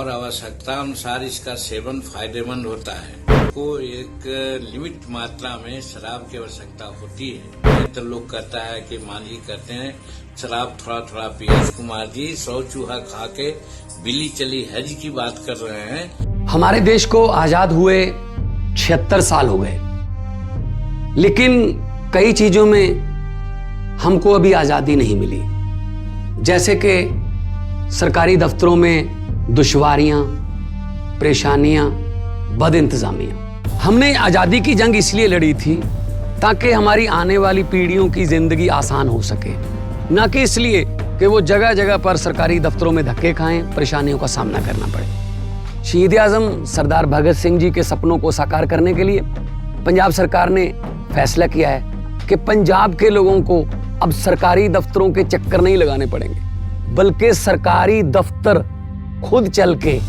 और आवश्यकता अनुसार इसका सेवन फायदेमंद होता है। को एक लिमिट मात्रा में शराब की आवश्यकता होती है। तो लोग कहता है कि मांझी कहते हैं शराब थोड़ा थोड़ा पिया। कुमार जी 100 चूहा खा के बिल्ली चली हज की बात कर रहे हैं। हमारे देश को आजाद हुए 76 साल हो गए, लेकिन कई चीजों में हमको अभी आजादी नहीं मिली। जैसे कि सरकारी दफ्तरों में दुश्वारियां, परेशानियां, बदइंतजामियां। हमने आजादी की जंग इसलिए लड़ी थी ताकि हमारी आने वाली पीढ़ियों की जिंदगी आसान हो सके, न कि इसलिए कि वो जगह जगह पर सरकारी दफ्तरों में धक्के खाएं, परेशानियों का सामना करना पड़े। शहीद आजम सरदार भगत सिंह जी के सपनों को साकार करने के लिए पंजाब सरकार ने फैसला किया है कि पंजाब के लोगों को अब सरकारी दफ्तरों के चक्कर नहीं लगाने पड़ेंगे, बल्कि सरकारी दफ्तर खुद चल के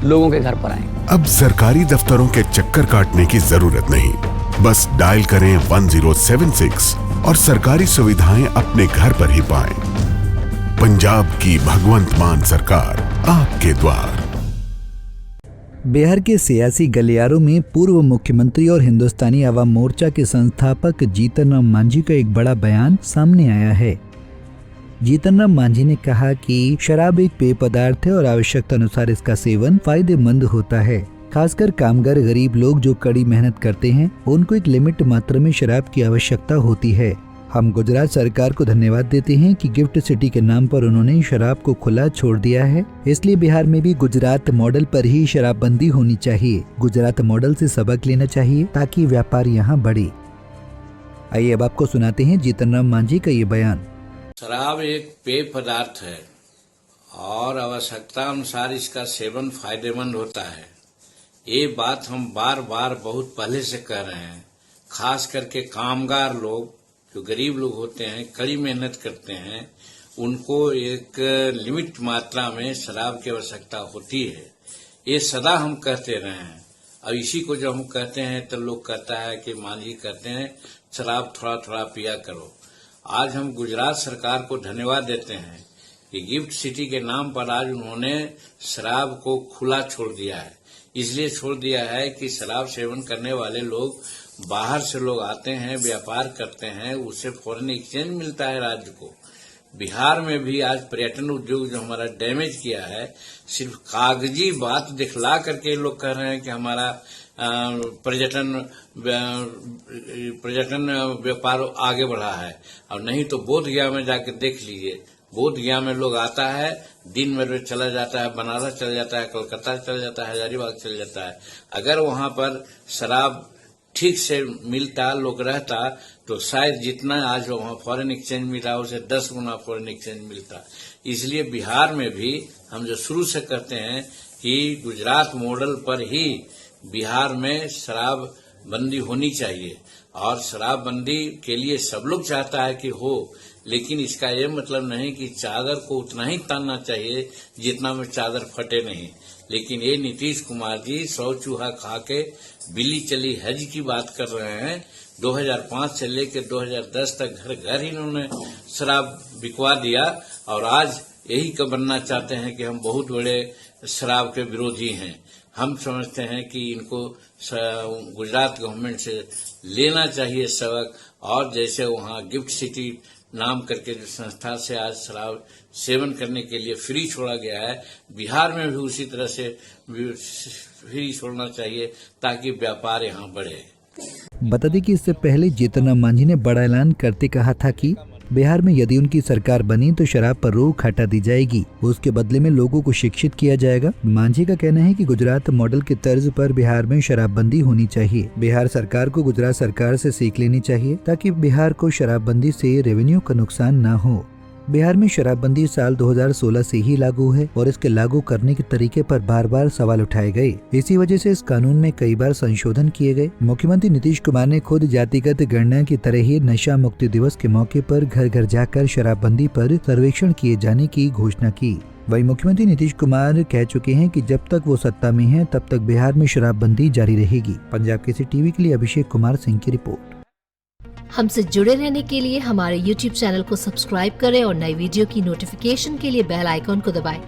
लोगों के घर पर आएंगे। अब सरकारी दफ्तरों के चक्कर काटने की जरूरत नहीं, बस डायल करें 1076 और सरकारी सुविधाएं अपने घर पर ही पाएं। पंजाब की भगवंत मान सरकार आपके द्वार। बिहार के सियासी गलियारों में पूर्व मुख्यमंत्री और हिंदुस्तानी आवाम मोर्चा के संस्थापक जीतन राम मांझी का एक बड़ा बयान सामने आया है। जीतन राम मांझी ने कहा कि शराब एक पेय पदार्थ है और आवश्यकता अनुसार इसका सेवन फायदेमंद होता है। खासकर कामगार गरीब लोग जो कड़ी मेहनत करते हैं, उनको एक लिमिट मात्रा में शराब की आवश्यकता होती है। हम गुजरात सरकार को धन्यवाद देते हैं कि गिफ्ट सिटी के नाम पर उन्होंने शराब को खुला छोड़ दिया है। इसलिए बिहार में भी गुजरात मॉडल पर ही शराबबंदी होनी चाहिए। गुजरात मॉडल से सबक लेना चाहिए ताकि व्यापार यहाँ बढ़े। आइए अब आपको सुनाते हैं जीतन राम मांझी का ये बयान। शराब एक पेय पदार्थ है और आवश्यकता अनुसार इसका सेवन फायदेमंद होता है। ये बात हम बार बार बहुत पहले से कह रहे हैं। खास करके कामगार लोग, जो गरीब लोग होते हैं, कड़ी मेहनत करते हैं, उनको एक लिमिट मात्रा में शराब की आवश्यकता होती है। ये सदा हम कहते रहे हैं। और इसी को जब हम कहते हैं तो लोग कहता है कि मांझी कहते हैं शराब थोड़ा थोड़ा पिया करो। आज हम गुजरात सरकार को धन्यवाद देते हैं कि गिफ्ट सिटी के नाम पर आज उन्होंने शराब को खुला छोड़ दिया है। इसलिए छोड़ दिया है कि शराब सेवन करने वाले लोग बाहर से लोग आते हैं, व्यापार करते हैं, उससे फॉरेन एक्सचेंज मिलता है राज्य को। बिहार में भी आज पर्यटन उद्योग जो हमारा डैमेज किया है, सिर्फ कागजी बात दिखला करके लोग कह रहे हैं कि हमारा पर्यटन व्यापार आगे बढ़ा है। और नहीं तो बोध गया में जाकर देख लीजिए, बोध गया में लोग आता है, दिन में चला जाता है, बनारस चला जाता है, कलकत्ता चला जाता है, हजारीबाग चला जाता है। अगर वहां पर शराब ठीक से मिलता, लोग रहता, तो शायद जितना आज वहां फॉरेन एक्सचेंज मिला उसे 10 गुना फॉरेन एक्सचेंज मिलता। इसलिए बिहार में भी हम जो शुरू से कहते हैं कि गुजरात मॉडल पर ही बिहार में शराब बंदी होनी चाहिए। और शराब बंदी के लिए सब लोग चाहता है कि हो, लेकिन इसका ये मतलब नहीं कि चादर को उतना ही तानना चाहिए जितना में चादर फटे नहीं। लेकिन ये नीतीश कुमार जी 100 चूहा खा के बिल्ली चली हज की बात कर रहे हैं। 2005 से लेकर 2010 तक घर घर ही इन्होंने शराब बिकवा दिया और आज यही बनना चाहते हैं कि हम बहुत बड़े शराब के विरोधी हैं। हम समझते हैं कि इनको गुजरात गवर्नमेंट से लेना चाहिए सबक। और जैसे वहाँ गिफ्ट सिटी नाम करके जो संस्था से आज शराब सेवन करने के लिए फ्री छोड़ा गया है, बिहार में भी उसी तरह से फ्री छोड़ना चाहिए ताकि व्यापार यहाँ बढ़े। बता दें कि इससे पहले जीतन राम मांझी ने बड़ा ऐलान करते कहा था कि बिहार में यदि उनकी सरकार बनी तो शराब पर रोक हटा दी जाएगी, उसके बदले में लोगों को शिक्षित किया जाएगा। मांझी का कहना है कि गुजरात मॉडल के तर्ज पर बिहार में शराबबंदी होनी चाहिए। बिहार सरकार को गुजरात सरकार से सीख लेनी चाहिए ताकि बिहार को शराबबंदी से रेवेन्यू का नुकसान न हो। बिहार में शराबबंदी साल 2016 से ही लागू है और इसके लागू करने के तरीके पर बार बार सवाल उठाए गए। इसी वजह से इस कानून में कई बार संशोधन किए गए। मुख्यमंत्री नीतीश कुमार ने खुद जातिगत गणना की तरह ही नशा मुक्ति दिवस के मौके पर घर घर जाकर शराबबंदी पर सर्वेक्षण किए जाने की घोषणा की। वहीं मुख्यमंत्री नीतीश कुमार कह चुके हैं कि जब तक वो सत्ता में हैं तब तक बिहार में शराबबंदी जारी रहेगी। पंजाब केसरी टीवी के लिए अभिषेक कुमार सिंह की रिपोर्ट। हमसे जुड़े रहने के लिए हमारे YouTube चैनल को सब्सक्राइब करें और नई वीडियो की नोटिफिकेशन के लिए बेल आइकॉन को दबाएं।